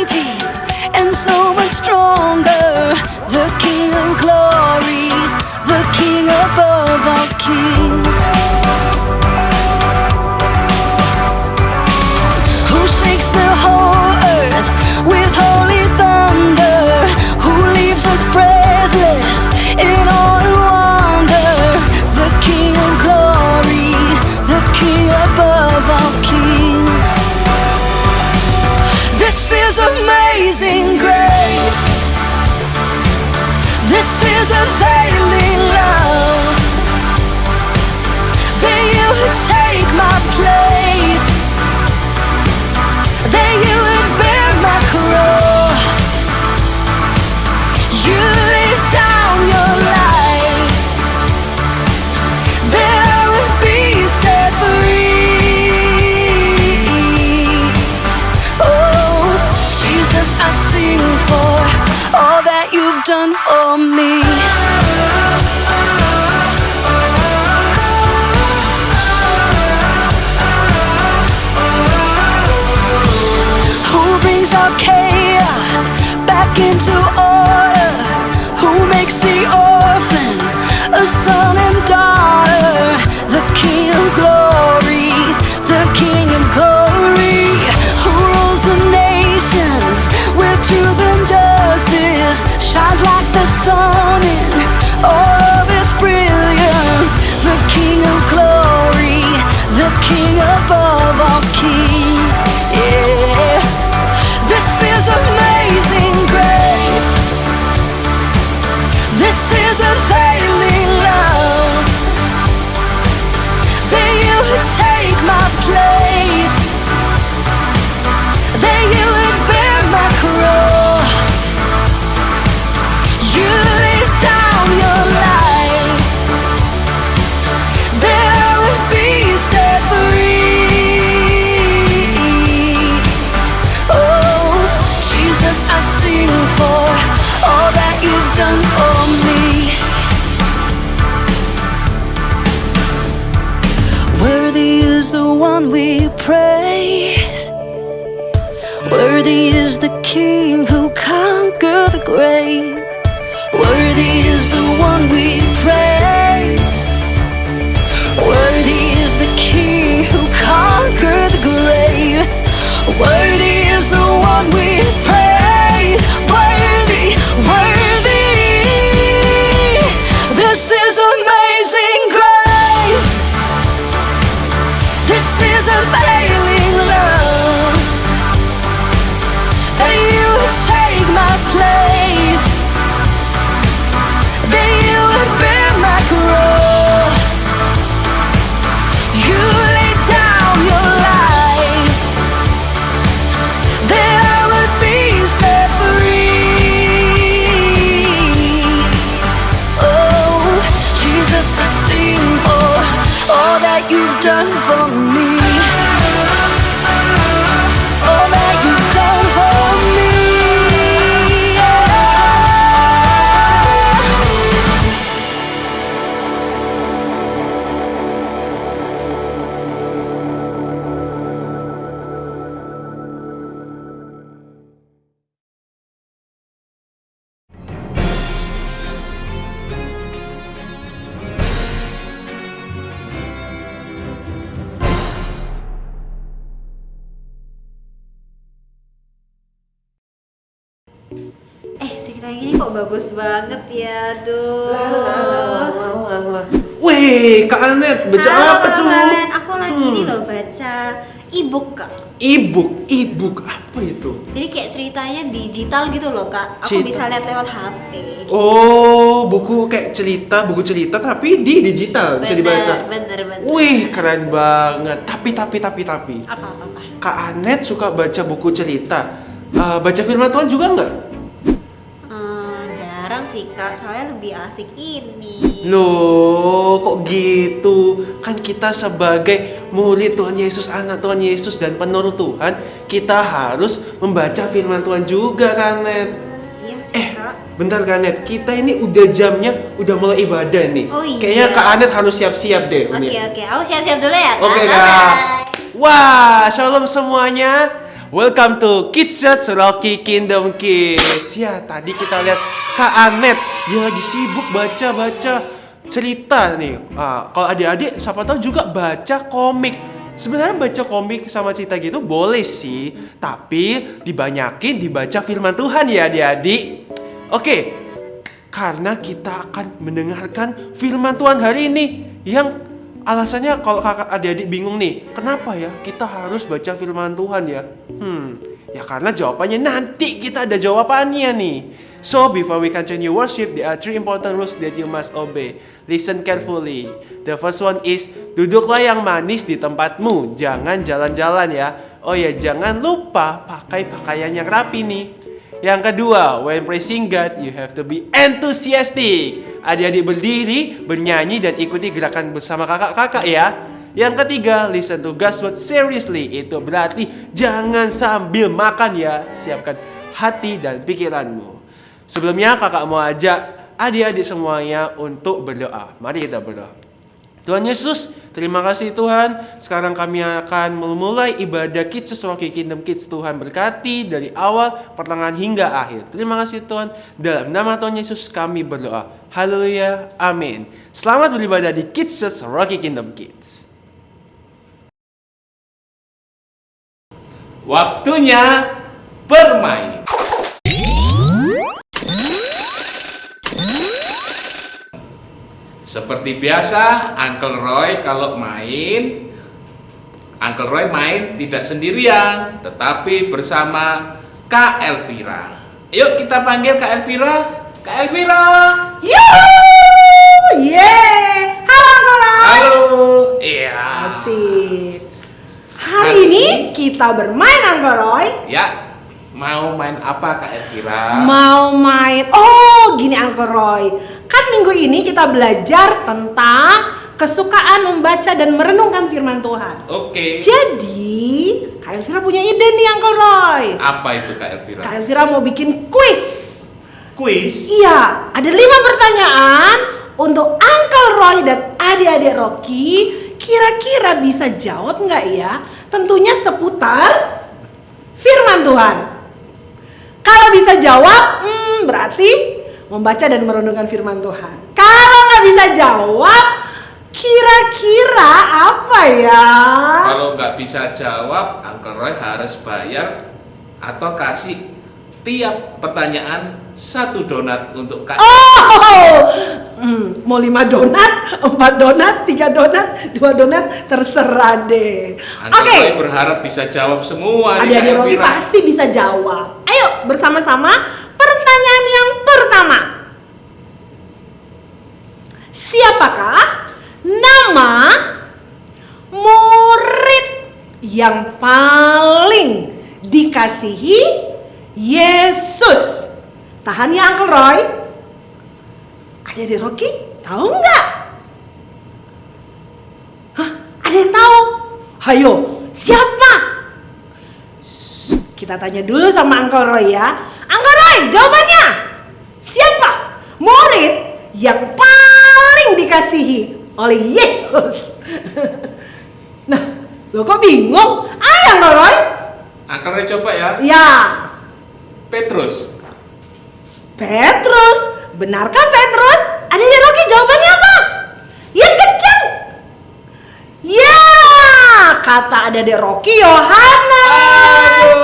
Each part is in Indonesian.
mighty and so much stronger. The King of glory, the King above all kings. Who shakes the whole earth with holy thunder, who leaves us breathless in awe and wonder. The King of glory, the King above all kings. This is amazing grace. This is unfailing love. That you would take my place, that you would bear my cross. You laid down your life, that I would be set free. Oh, Jesus, I sing for all that you've done for me. Who brings our chaos back into order? Who makes the orphan a son and daughter? The King of glory, the King of glory, who rules the nations with truth and justice, shines like the sun in all of its brilliance. The King of glory, the King above all kings. Yeah, this is amazing grace. This is unfailing love. That you would take my place, that you would bear my cross. You laid down your life, that I would be set free. Oh, Jesus, I sing for all that you've done for me. Worthy is the one we praise. Worthy is the King who conquered the grave. Worthy is the one we praise. Worthy is the King who conquered the grave. Worthy is the one we praise. Worthy, worthy. This is amazing grace. This is unfailing love. That you would take my place, that you would bear my cross. You laid down your life, that I would be set free. Oh, Jesus, I sing for all that you've done for me. All that you've done for me. Cerita yang ini kok bagus banget ya, aduh. Wih, Kak Anet, baca apa tuh? Kalian, aku lagi ini loh baca e-book, Kak. E-book apa itu? Jadi kayak ceritanya digital gitu loh, Kak. Aku bisa lihat lewat HP. Oh, buku cerita tapi di digital bisa dibaca. Bener. Wih, keren banget. Tapi. Apa? Kak Anet suka baca buku cerita. Baca firman Tuhan juga nggak? Jarang sih, Kak. Soalnya lebih asik ini. Loh, kok gitu? Kan kita sebagai murid Tuhan Yesus, anak Tuhan Yesus dan penurut Tuhan, kita harus membaca firman Tuhan juga, Kak Anet. Iya sih, Kak. Bentar Kak Anet, kita ini udah jamnya udah mulai ibadah nih. Oh iya. Kayaknya Kak Anet harus siap-siap deh. Oke. Aku siap-siap dulu ya, Kak. Oke, Kak. Bye-bye. Wah, shalom semuanya. Welcome to Kids Church Rocky Kingdom Kids. Ya, tadi kita lihat Kak Anet, dia lagi sibuk baca-baca cerita nih. Kalau adik-adik siapa tahu juga baca komik. Sebenarnya baca komik sama cerita gitu boleh sih, tapi dibanyakin dibaca firman Tuhan ya adik-adik. Oke, karena kita akan mendengarkan firman Tuhan hari ini yang alasannya kalau kakak adik-adik bingung nih, kenapa ya kita harus baca firman Tuhan ya? Ya karena jawabannya nanti kita ada jawabannya nih. So before we continue worship, there are 3 important rules that you must obey. Listen carefully. The first one is, duduklah yang manis di tempatmu, jangan jalan-jalan ya. Oh ya, jangan lupa pakai pakaian yang rapi nih. Yang kedua, when praising God, you have to be enthusiastic. Adik-adik berdiri, bernyanyi, dan ikuti gerakan bersama kakak-kakak ya. Yang ketiga, listen to God's word seriously. Itu berarti jangan sambil makan ya. Siapkan hati dan pikiranmu. Sebelumnya kakak mau ajak adik-adik semuanya untuk berdoa. Mari kita berdoa. Tuhan Yesus, terima kasih Tuhan. Sekarang kami akan memulai ibadah Kids Rocky Kingdom Kids. Tuhan berkati dari awal, pertengahan hingga akhir. Terima kasih Tuhan. Dalam nama Tuhan Yesus kami berdoa. Haleluya, amin. Selamat beribadah di Kids Rocky Kingdom Kids. Waktunya bermain. Seperti biasa, Uncle Roy kalau main, Uncle Roy main tidak sendirian, tetapi bersama Kak Elvira. Yuk kita panggil Kak Elvira. Kak Elvira. Yuhuu! Yeay! Halo Uncle Roy! Halo. Iya. Asik. Hari ini kita bermain Uncle Roy. Ya, mau main apa Kak Elvira? Mau main. Oh, gini Uncle Roy. Kan minggu ini kita belajar tentang kesukaan membaca dan merenungkan firman Tuhan. Oke. Jadi, Kak Elvira punya ide nih Uncle Roy. Apa itu Kak Elvira? Kak Elvira mau bikin kuis. Kuis? Iya, ada 5 pertanyaan untuk Uncle Roy dan adik-adik Rocky. Kira-kira bisa jawab nggak ya? Tentunya seputar firman Tuhan. Kalau bisa jawab, berarti membaca dan merenungkan firman Tuhan. Kalau nggak bisa jawab, kira-kira apa ya? Kalau nggak bisa jawab, Uncle Roy harus bayar atau kasih tiap pertanyaan 1 donat untuk Kak. Mau 5 donat, 4 donat, 3 donat, 2 donat, terserah deh. Uncle Roy berharap bisa jawab semua. Adik-adik Rocky pasti bisa jawab. Ayo bersama-sama. Pertanyaan yang pertama. Siapakah nama murid yang paling dikasihi Yesus? Tahan ya Uncle Roy. Adik-adik Rocky tahu nggak? Hah? Ada yang tahu? Hayo, siapa? Kita tanya dulu sama Uncle Roy ya. Uncle Roy, jawabannya siapa murid yang paling dikasihi oleh Yesus? Nah, lo kok bingung? Ayo Uncle Roy. Uncle Roy coba ya. Ya. Petrus. Petrus. Benarkah Petrus? Adik Rocky jawabannya apa? Yang kenceng. Ya, kata adik Rocky Yohanes.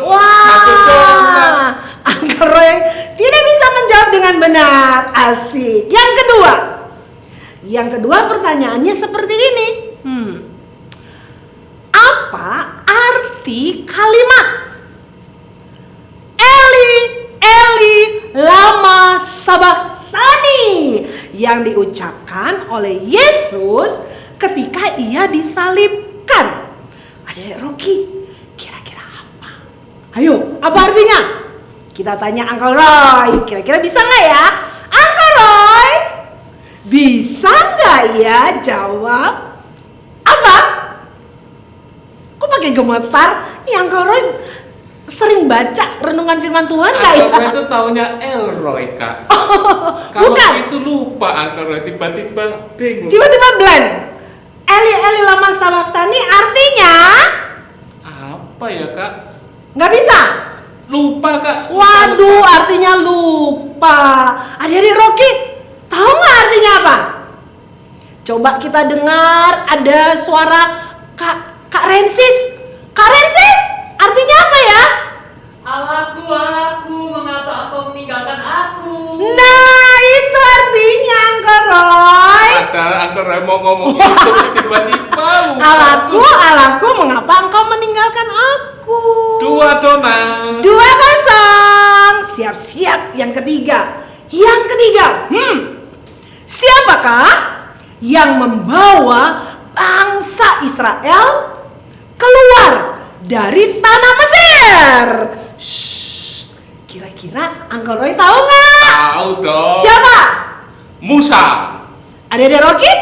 Wah, Uncle Roy tidak bisa menjawab dengan benar. Asik. Yang kedua pertanyaannya seperti ini. Apa arti kalimat Eli, Eli, lama sabachthani yang diucapkan oleh Yesus ketika ia disalibkan? Adik Rocky, kira-kira apa? Ayo, apa artinya? Kita tanya Uncle Roy, kira-kira bisa nggak ya? Uncle Roy, bisa nggak ya jawab? Apa? Kok pakai gemetar? Nih Uncle Roy sering baca renungan firman Tuhan nggak ya? Uncle Roy itu taunya Elroy Kak. Kalau bukan. itu lupa Uncle Roy, tiba-tiba bingung. Tiba-tiba blank. Eli, Eli, lama sabachthani artinya? Apa ya Kak? Nggak bisa? Lupa Kak. Waduh, artinya lupa. Adik-adik Rocky, tahu nggak artinya apa? Coba kita dengar ada suara Kak Rensis. Kak Rensis, artinya apa ya? Allahku, mengapa engkau meninggalkan aku? Nah, itu artinya Uncle Roy. Ada Uncle Roy mau ngomong itu tiba-tiba lupa. Allahku, mengapa engkau meninggalkan aku? 2-2. 2-0. Siap-siap yang ketiga. Siapakah yang membawa bangsa Israel keluar dari tanah Mesir? Shh, kira-kira Uncle Roy tahu nggak? Tahu dong. Siapa? Musa. Ada Rocky?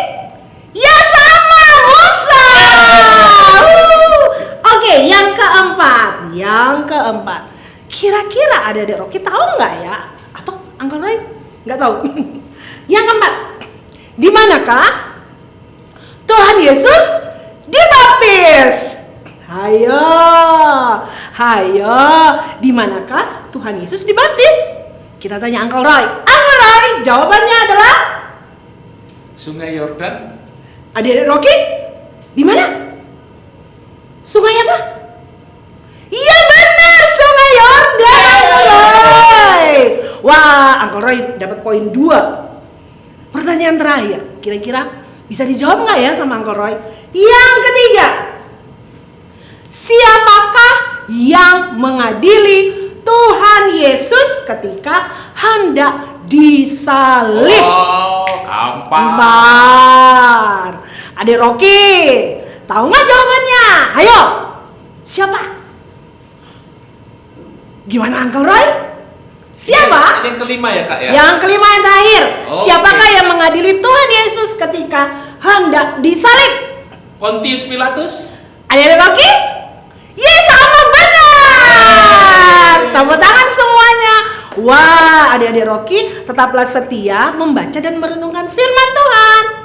Ya sama, Musa. Oke, yang keempat. Kira-kira ada Rocky tahu nggak ya? Atau Uncle Roy nggak tahu? Yang keempat, di manakah Tuhan Yesus dibaptis? Hayo, di manakah Tuhan Yesus dibaptis? Kita tanya Uncle Roy. Uncle Roy, jawabannya adalah Sungai Yordan. Adik Rocky, di mana? Sungai apa? Iya benar, Sungai Yordan, Uncle Roy. Wah, Uncle Roy dapat poin 2. Pertanyaan terakhir, kira-kira bisa dijawab nggak ya sama Uncle Roy? Yang ketiga, siapakah yang mengadili Tuhan Yesus ketika hendak disalib? Oh, gampang. Adik Rocky, tahu nggak jawabannya? Ayo, siapa? Gimana Uncle Roy? Siapa? Ini yang kelima ya Kak ya? Yang kelima, yang terakhir. Oke. Siapakah yang mengadili Tuhan Yesus ketika hendak disalib? Pontius Pilatus. Adik Rocky? Yes, sama benar. Tepuk tangan semuanya. Wah, adik-adik Rocky tetaplah setia membaca dan merenungkan firman Tuhan.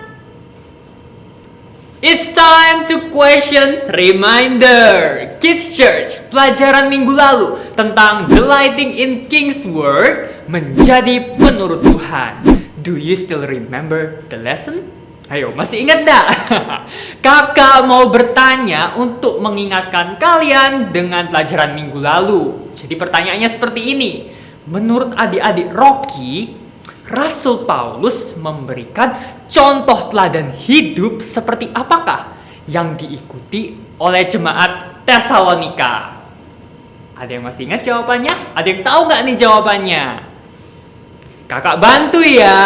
It's time to question reminder. Kids Church, pelajaran minggu lalu tentang delighting in King's Word menjadi penurut Tuhan. Do you still remember the lesson? Ayo, masih ingat dah? Kakak mau bertanya untuk mengingatkan kalian dengan pelajaran minggu lalu. Jadi pertanyaannya seperti ini. Menurut adik-adik Rocky, Rasul Paulus memberikan contoh teladan hidup seperti apakah yang diikuti oleh jemaat Tesalonika? Ada yang masih ingat jawabannya? Ada yang tahu nggak nih jawabannya? Kakak bantu ya.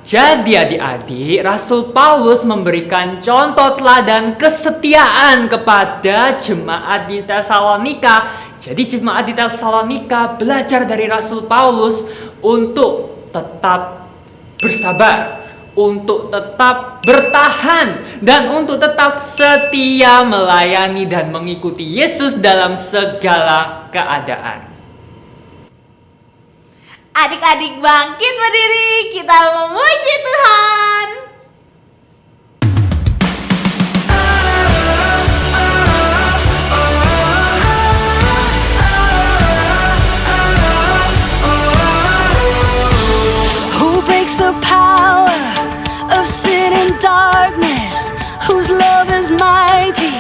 Jadi adik-adik, Rasul Paulus memberikan contoh teladan kesetiaan kepada jemaat di Tesalonika. Jadi jemaat di Tesalonika belajar dari Rasul Paulus untuk tetap bersabar, untuk tetap bertahan, dan untuk tetap setia melayani dan mengikuti Yesus dalam segala keadaan. Adik-adik bangkit berdiri, kita memuji Tuhan. Who breaks the power of sin and darkness? Whose love is mighty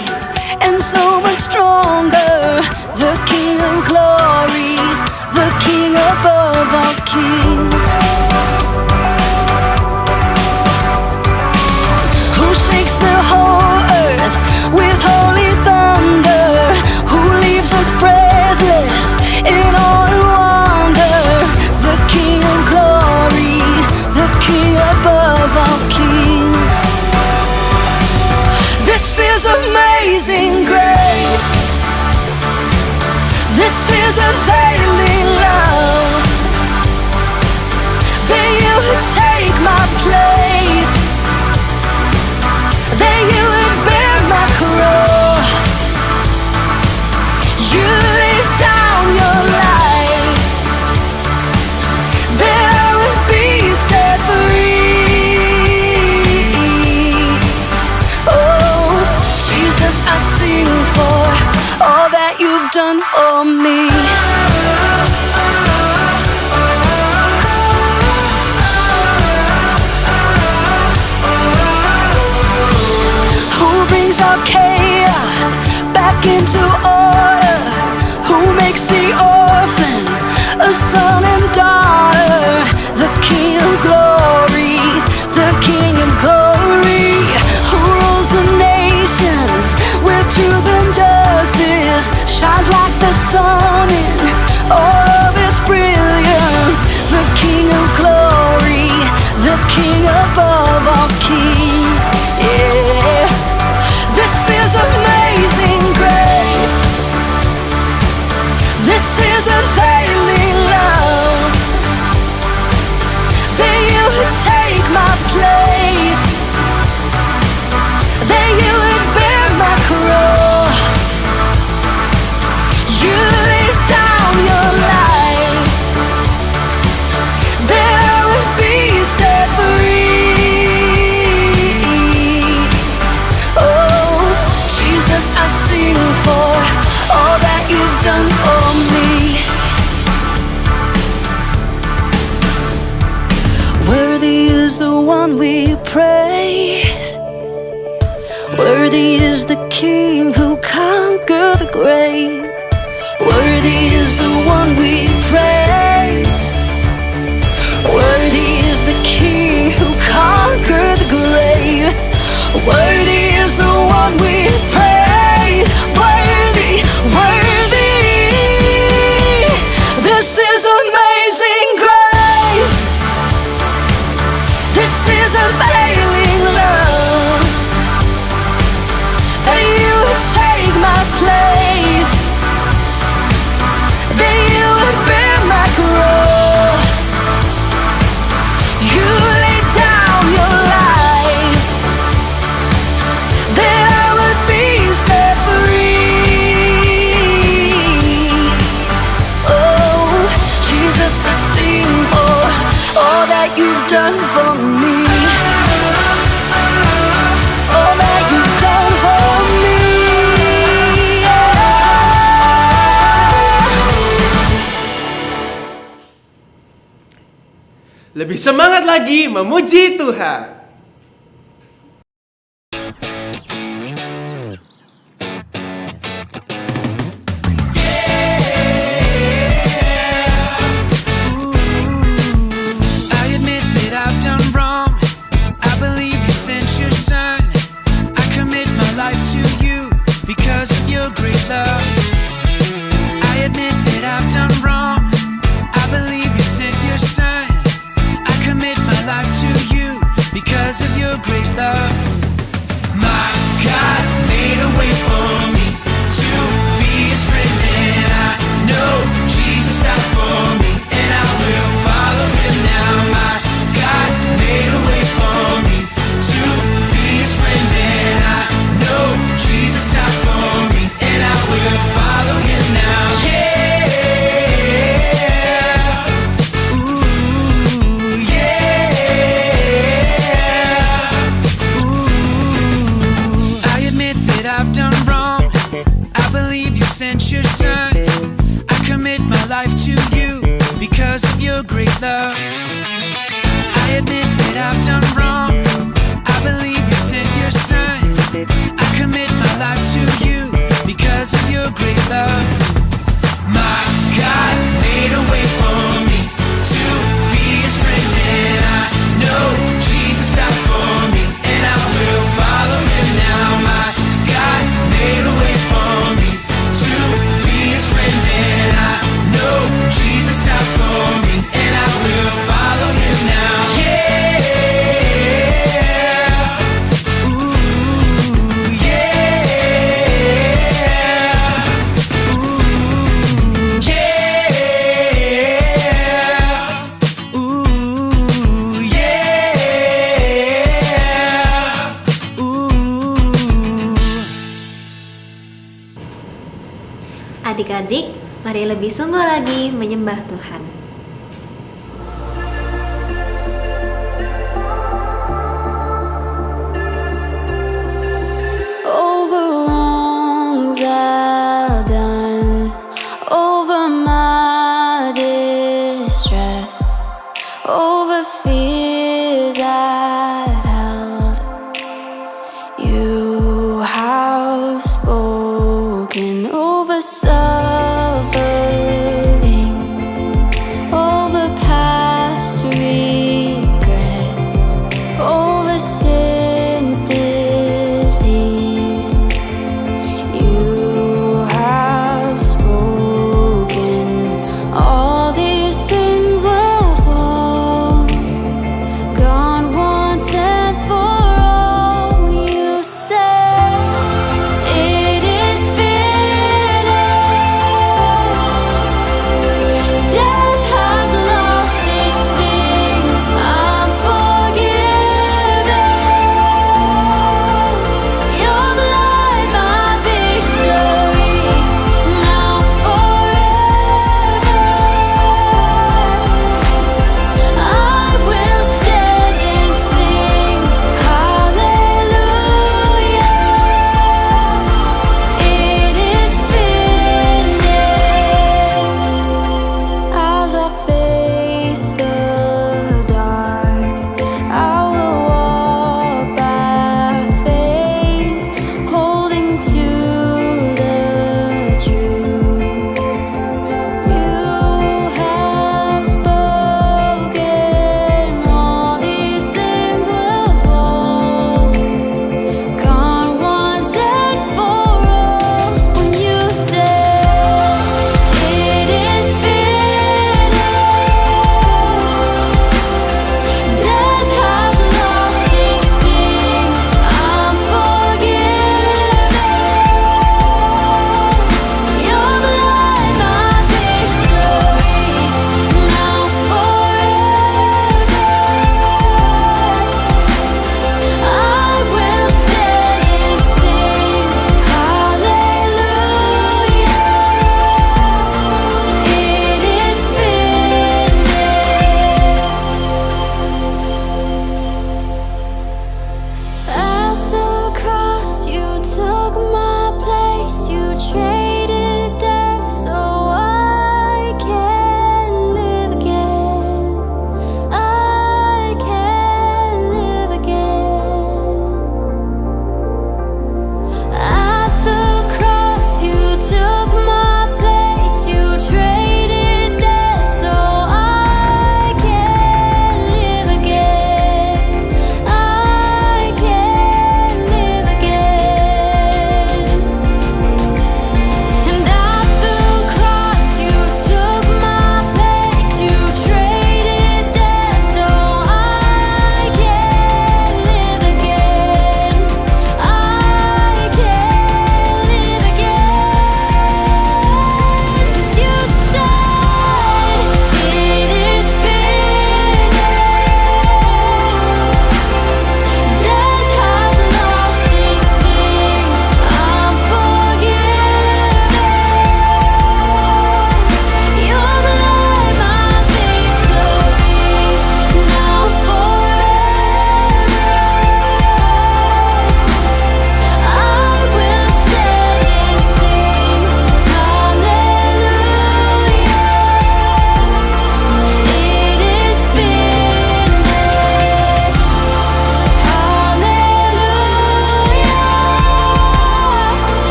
and so much stronger? The King of glory, the King above all kings. Who shakes the whole earth with holy thunder? Who leaves us breathless in awe and wonder? The King of glory, the King above all kings. This is amazing grace. This is unfailing love. That you would take my place. That you would bear my cross. You laid down your life. That I would be set free. Oh, Jesus, I sing for all that that you've done for me. Who brings our chaos back into order? Who makes the orphan a son and daughter? The King of Glory, the King of Glory, who rules the nations with truth and justice, shines like the sun in all of its brilliance. The King of Glory, the King above all kings. Yeah, this is amazing grace. This is unfailing love. That you would take my place, that you would bear my cross. You laid down your life, that I would be set free. Oh, Jesus, I sing for all that you've done for me. Worthy is the one we praise. Worthy is the King who conquered the grave. Worthy is the one we praise. Worthy is the King who conquered the grave. Worthy is the one we praise. Worthy, worthy. This is amazing grace. This is unfailing love. That you would take my place, that you would bear my cross. You laid down your life, that I would be set free. Oh, Jesus, I sing for all that you've done for me. All that you've done for me. Yeah. Lebih semangat lagi memuji Tuhan. I admit that I've done wrong. I believe you sent your son. I commit my life to you because of your great love. I admit that I've done wrong. I believe you sent your son. I commit my life to you because of your great love. My God made a way for me to be his friend, and I know Jesus died for me, and I will follow him now. My God made a way for me to be his friend, and I know Jesus died for me, and I will follow him now. Yeah. Ooh, yeah. Ooh, I admit that I've done wrong. I believe you sent your son. I commit my life to you because of your great love. I admit that I've done wrong. I believe you sent your son. I commit my life to you because of your great love. My God made a way for me to be his friend, and I know Jesus died for me, and I will follow him now. My God made a way for me to be his friend, and I know Jesus died for me, and I will follow him now. Yeah. Ooh, yeah. Ooh, yeah. Ooh, yeah. Ooh. Adik-adik, mari lebih sungguh lagi menyembah Tuhan. All the wrongs I've done,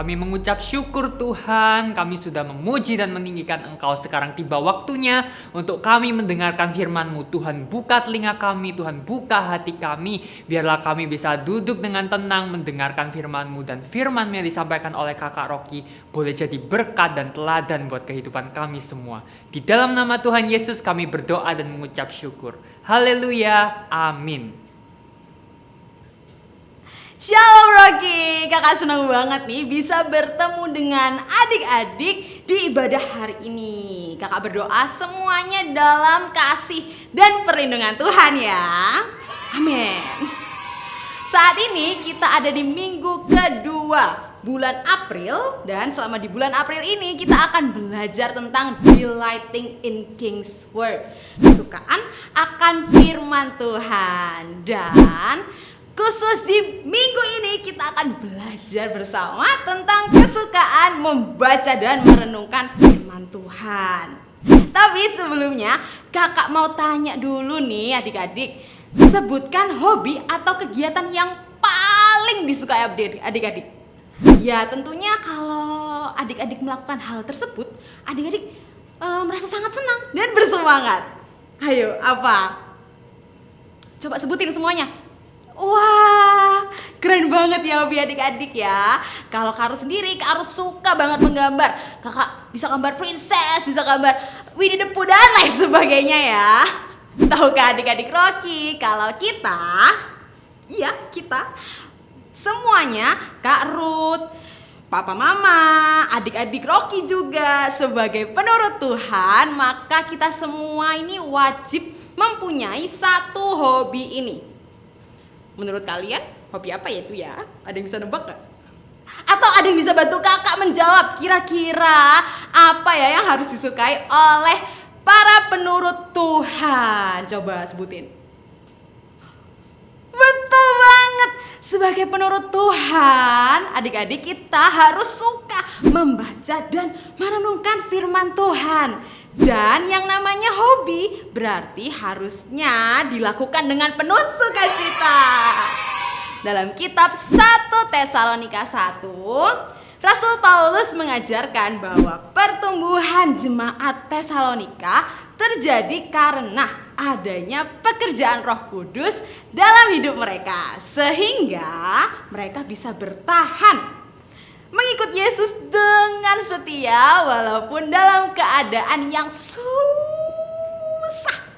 Kami mengucap syukur Tuhan, kami sudah memuji dan meninggikan Engkau. Sekarang tiba waktunya untuk kami mendengarkan firman-Mu. Tuhan, buka telinga kami, Tuhan buka hati kami. Biarlah kami bisa duduk dengan tenang mendengarkan firman-Mu. Dan firman-Mu yang disampaikan oleh Kakak Rocky boleh jadi berkat dan teladan buat kehidupan kami semua. Di dalam nama Tuhan Yesus kami berdoa dan mengucap syukur. Haleluya, amin. Shalom Rocky, kakak senang banget nih bisa bertemu dengan adik-adik di ibadah hari ini. Kakak berdoa semuanya dalam kasih dan perlindungan Tuhan ya. Amin. Saat ini kita ada di minggu kedua bulan April, dan selama di bulan April ini kita akan belajar tentang delighting in King's Word, kesukaan akan firman Tuhan. Dan khusus di minggu ini kita akan belajar bersama tentang kesukaan membaca dan merenungkan firman Tuhan. Tapi sebelumnya kakak mau tanya dulu nih adik-adik, sebutkan hobi atau kegiatan yang paling disukai adik-adik. Ya tentunya kalau adik-adik melakukan hal tersebut, adik-adik merasa sangat senang dan bersemangat. Ayo, apa? Coba sebutin semuanya. Wah, keren banget ya hobi adik-adik ya. Kalau Kak Ruth sendiri, Kak Ruth suka banget menggambar. Kakak bisa gambar princess, bisa gambar Winnie the Pooh dan lain sebagainya ya. Tahukah adik-adik Rocky kalau kita semuanya, Kak Ruth, Papa Mama, adik-adik Rocky juga sebagai penurut Tuhan, maka kita semua ini wajib mempunyai satu hobi ini. Menurut kalian, hobi apa ya itu ya? Ada yang bisa nebak gak? Atau ada yang bisa bantu kakak menjawab kira-kira apa ya yang harus disukai oleh para penurut Tuhan? Coba sebutin. Betul banget. Sebagai penurut Tuhan, adik-adik kita harus suka membaca dan merenungkan firman Tuhan. Dan yang namanya hobi berarti harusnya dilakukan dengan penuh sukacita. Dalam kitab 1 Tesalonika 1, Rasul Paulus mengajarkan bahwa pertumbuhan jemaat Tesalonika terjadi karena adanya pekerjaan Roh Kudus dalam hidup mereka, sehingga mereka bisa bertahan mengikut Yesus dengan setia walaupun dalam keadaan yang susah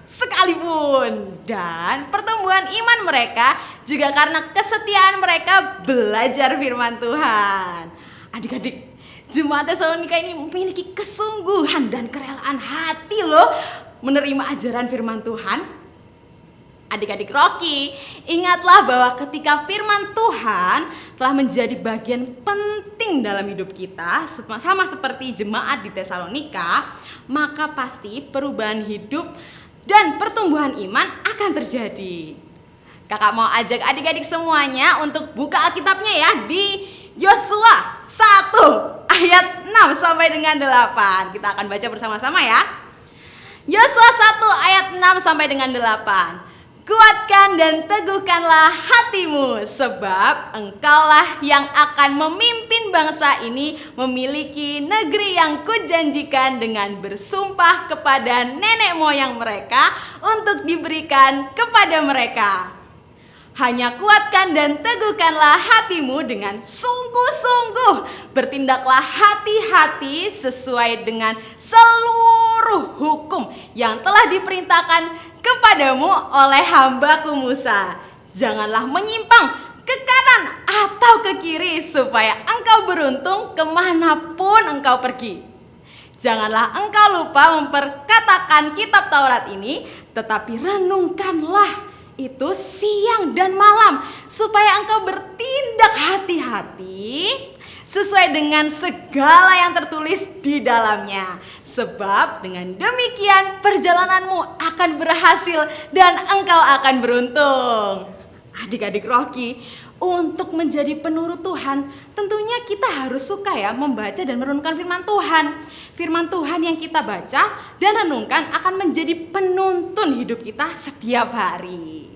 sekalipun. Dan pertumbuhan iman mereka juga karena kesetiaan mereka belajar firman Tuhan. Adik-adik, jemaat Tesalonika ini memiliki kesungguhan dan kerelaan hati loh menerima ajaran firman Tuhan. Adik-adik Rocky, ingatlah bahwa ketika firman Tuhan telah menjadi bagian penting dalam hidup kita, sama seperti jemaat di Tesalonika, maka pasti perubahan hidup dan pertumbuhan iman akan terjadi. Kakak mau ajak adik-adik semuanya untuk buka Alkitabnya ya di Yosua 1 ayat 6 sampai dengan 8. Kita akan baca bersama-sama ya. Yosua 1 ayat 6 sampai dengan 8. Kuatkan dan teguhkanlah hatimu, sebab engkaulah yang akan memimpin bangsa ini memiliki negeri yang kujanjikan dengan bersumpah kepada nenek moyang mereka untuk diberikan kepada mereka. Hanya kuatkan dan teguhkanlah hatimu dengan sungguh-sungguh. Bertindaklah hati-hati sesuai dengan seluruh hukum yang telah diperintahkan kepadamu oleh hambaku Musa. Janganlah menyimpang ke kanan atau ke kiri supaya engkau beruntung kemanapun engkau pergi. Janganlah engkau lupa memperkatakan kitab Taurat ini, tetapi renungkanlah itu siang dan malam supaya engkau bertindak hati-hati sesuai dengan segala yang tertulis di dalamnya. Sebab dengan demikian perjalananmu akan berhasil dan engkau akan beruntung. Adik-adik Rocky, untuk menjadi penurut Tuhan tentunya kita harus suka ya membaca dan merenungkan firman Tuhan. Firman Tuhan yang kita baca dan renungkan akan menjadi penuntun hidup kita setiap hari.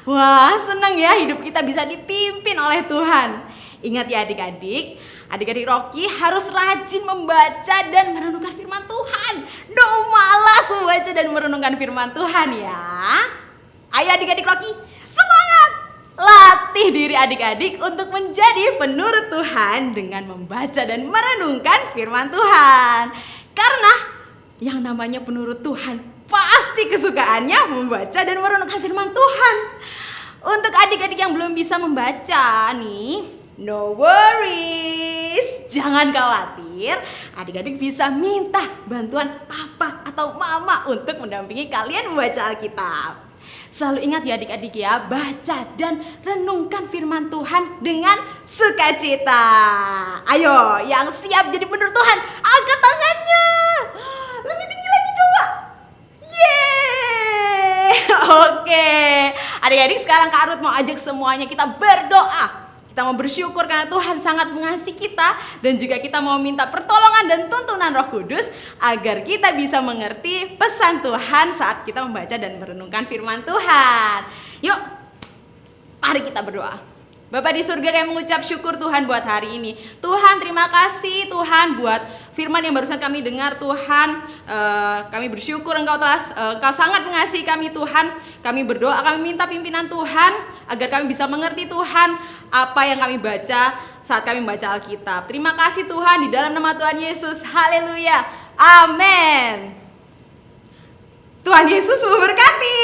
Wah, senang ya hidup kita bisa dipimpin oleh Tuhan. Ingat ya adik-adik, Adik-adik Rocky harus rajin membaca dan merenungkan firman Tuhan. No malas membaca dan merenungkan firman Tuhan ya. Ayo adik-adik Rocky, semangat! Latih diri adik-adik untuk menjadi penurut Tuhan dengan membaca dan merenungkan firman Tuhan. Karena yang namanya penurut Tuhan pasti kesukaannya membaca dan merenungkan firman Tuhan. Untuk adik-adik yang belum bisa membaca nih, no worries, jangan khawatir. Adik-adik bisa minta bantuan papa atau mama untuk mendampingi kalian membaca Alkitab. Selalu ingat ya adik-adik ya, baca dan renungkan firman Tuhan dengan sukacita. Ayo, yang siap jadi penurut Tuhan, angkat tangannya. Lebih tinggi lagi coba. Yeay. Oke, adik-adik sekarang Kak Ruth mau ajak semuanya kita berdoa. Kita mau bersyukur karena Tuhan sangat mengasihi kita. Dan juga kita mau minta pertolongan dan tuntunan Roh Kudus agar kita bisa mengerti pesan Tuhan saat kita membaca dan merenungkan firman Tuhan. Yuk, mari kita berdoa. Bapa di surga, kami mengucap syukur Tuhan buat hari ini. Tuhan, terima kasih Tuhan buat firman yang barusan kami dengar Tuhan. Kami bersyukur Engkau sangat mengasihi kami Tuhan. Kami berdoa, kami minta pimpinan Tuhan agar kami bisa mengerti Tuhan apa yang kami baca saat kami membaca Alkitab. Terima kasih Tuhan, di dalam nama Tuhan Yesus. Haleluya. Amin. Tuhan Yesus memberkati.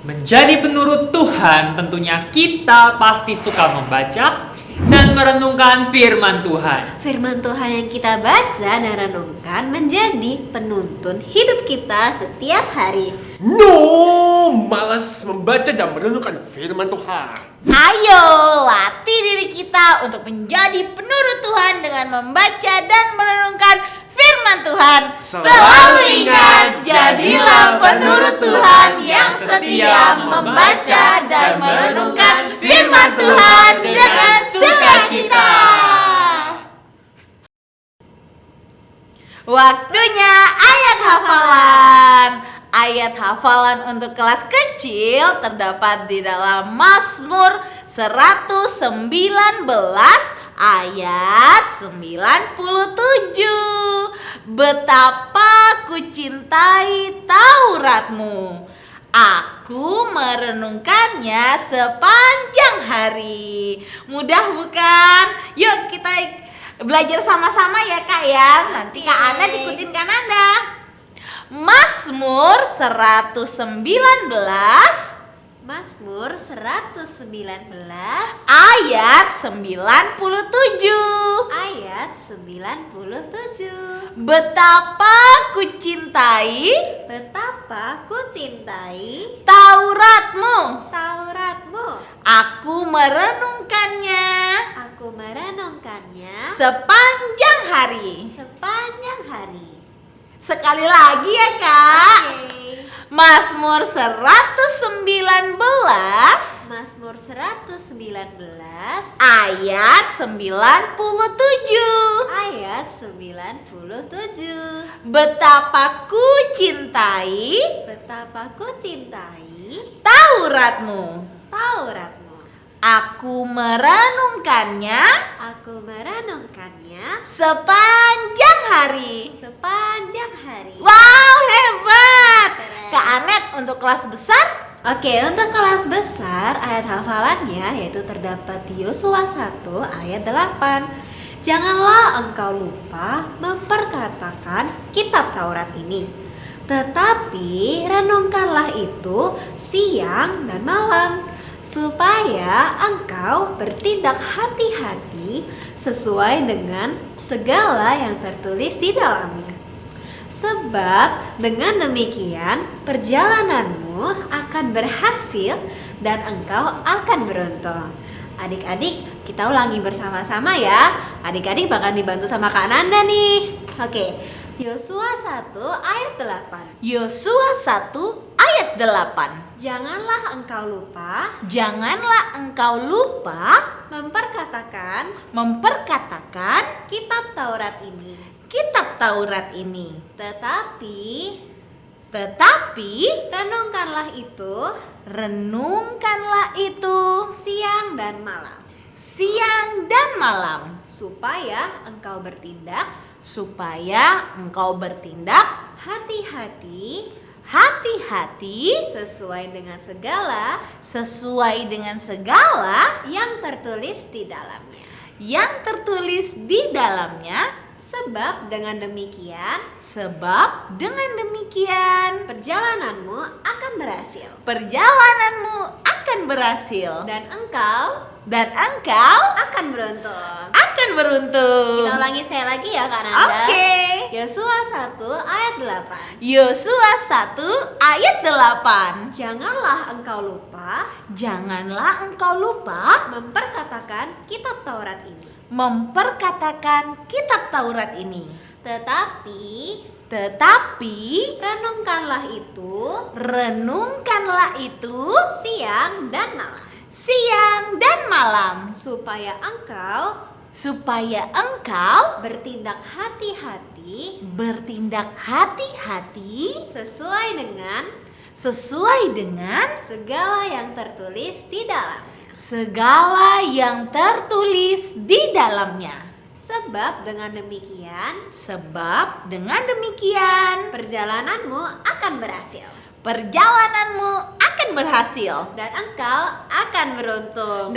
Menjadi penurut Tuhan tentunya kita pasti suka membaca dan merenungkan firman Tuhan. Firman Tuhan yang kita baca dan renungkan menjadi penuntun hidup kita setiap hari. No, malas membaca dan merenungkan firman Tuhan. Ayo latih diri kita untuk menjadi penurut Tuhan dengan membaca dan merenungkan firman Tuhan. Selalu ingat, jadilah penurut Tuhan yang setia membaca dan merenungkan firman Tuhan dengan sukacita. Waktunya ayat hafalan. Ayat hafalan untuk kelas kecil terdapat di dalam Mazmur 119 ayat 97. Betapa ku cintai Tauratmu, aku merenungkannya sepanjang hari. Mudah bukan? Yuk kita belajar sama-sama ya Kak ya. Nanti Kak Anda ikutin Kak Nanda. Mazmur 119 Mazmur 119 ayat 97. ayat 97. Betapa ku cintai Betapa ku cintai Tauratmu, Tauratmu, aku merenungkannya aku merenungkannya sepanjang hari. sepanjang hari. Sekali lagi ya Kak. Oke. Mazmur 119 Mazmur 119 ayat 97. ayat 97. Betapa ku cintai Betapa ku cintai Tauratmu, Tauratmu, aku merenungkannya aku merenungkannya sepanjang hari. sepanjang hari. Wow, hebat. Keren. Kak Anet untuk kelas besar. Oke, untuk kelas besar ayat hafalannya yaitu terdapat di Yosua 1 ayat 8. Janganlah engkau lupa memperkatakan kitab Taurat ini, tetapi renungkanlah itu siang dan malam, supaya engkau bertindak hati-hati sesuai dengan segala yang tertulis di dalamnya. Sebab dengan demikian perjalananmu akan berhasil dan engkau akan beruntung. Adik-adik, kita ulangi bersama-sama ya. Adik-adik bakal dibantu sama Kak Nanda nih. Oke, Yosua 1 ayat 8. Yosua 1 ayat 8. Janganlah engkau lupa Janganlah engkau lupa memperkatakan kitab Taurat ini, kitab Taurat ini, tetapi renungkanlah itu siang dan malam, siang dan malam, supaya engkau bertindak hati-hati sesuai dengan segala yang tertulis di dalamnya. Sebab dengan demikian perjalananmu akan berhasil dan engkau akan beruntung. Kita ulangi sekali lagi ya Kak Nanda. Oke. Yosua 1 ayat 8. Yosua 1 ayat 8. Janganlah engkau lupa memperkatakan kitab Taurat ini. Tetapi renungkanlah itu siang dan malam supaya engkau bertindak hati-hati sesuai dengan segala yang tertulis di dalamnya. Sebab dengan demikian perjalananmu akan berhasil dan engkau akan beruntung.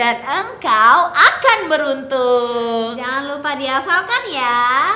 Jangan lupa dihafalkan ya.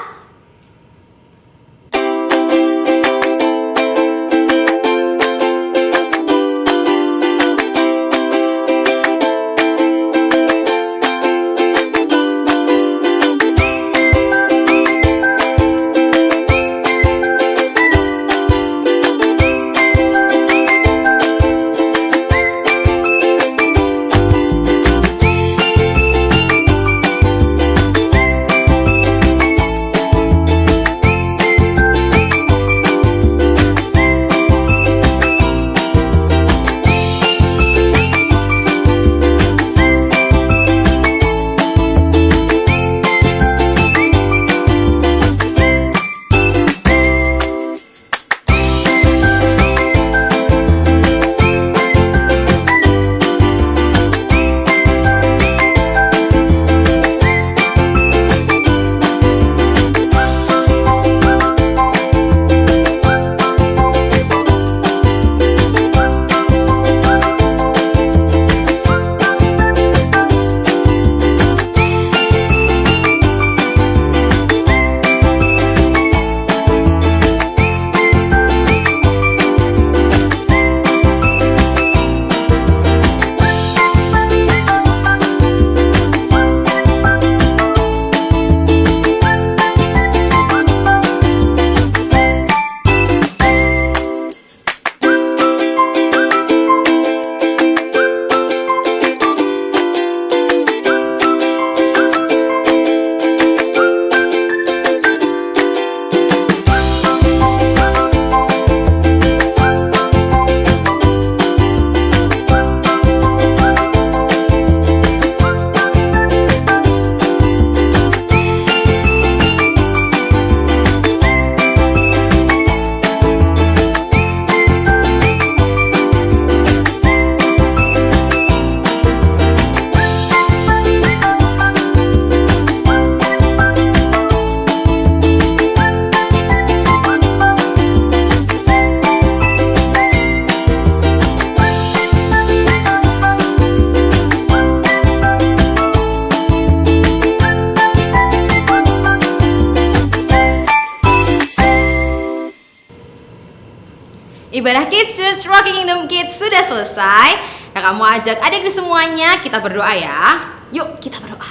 Ibadah Kids Church Rocky Kingdom Kids sudah selesai. Nah, kamu ajak adik semuanya, kita berdoa ya. Yuk kita berdoa.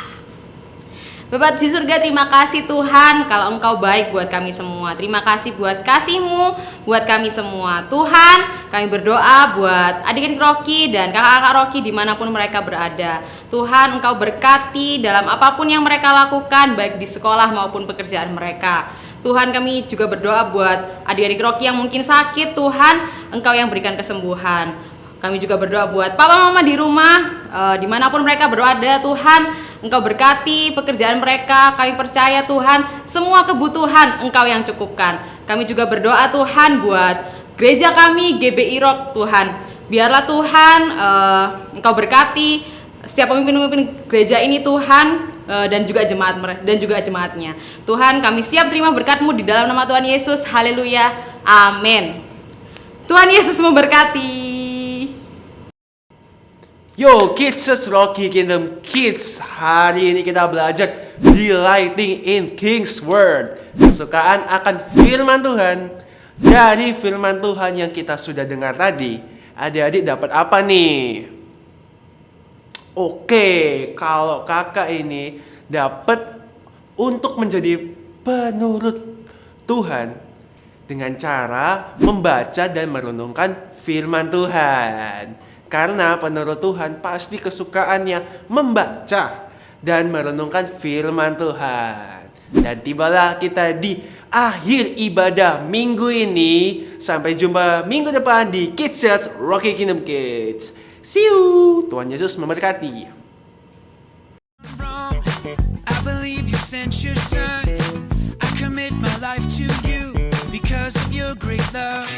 Bapa di surga, terima kasih Tuhan kalau Engkau baik buat kami semua. Terima kasih buat kasih-Mu buat kami semua. Tuhan, kami berdoa buat adik-adik Rocky dan kakak-kakak Rocky dimanapun mereka berada. Tuhan, Engkau berkati dalam apapun yang mereka lakukan, baik di sekolah maupun pekerjaan mereka. Tuhan, kami juga berdoa buat adik-adik Rocky yang mungkin sakit. Tuhan, Engkau yang berikan kesembuhan. Kami juga berdoa buat papa mama di rumah, dimanapun mereka berada. Tuhan, Engkau berkati pekerjaan mereka. Kami percaya Tuhan, semua kebutuhan Engkau yang cukupkan. Kami juga berdoa Tuhan buat gereja kami GBI Rock. Tuhan, biarlah Tuhan Engkau berkati setiap pemimpin-pemimpin gereja ini Tuhan, dan juga jemaatnya. Tuhan, kami siap terima berkat-Mu di dalam nama Tuhan Yesus. Haleluya. Amin. Tuhan Yesus memberkati. Yo kids, Rocky Kingdom Kids. Hari ini kita belajar Delighting in King's Word. Kesukaan akan firman Tuhan. Dari firman Tuhan yang kita sudah dengar tadi, adik-adik dapat apa nih? Oke, kalau kakak ini dapat untuk menjadi penurut Tuhan dengan cara membaca dan merenungkan firman Tuhan. Karena penurut Tuhan pasti kesukaannya membaca dan merenungkan firman Tuhan. Dan tibalah kita di akhir ibadah minggu ini. Sampai jumpa minggu depan di Kids Church Rocky Kingdom Kids. See you. Tuhan Yesus memberkati. Wrong. I believe you sent your son. I commit my life to you because of your great love.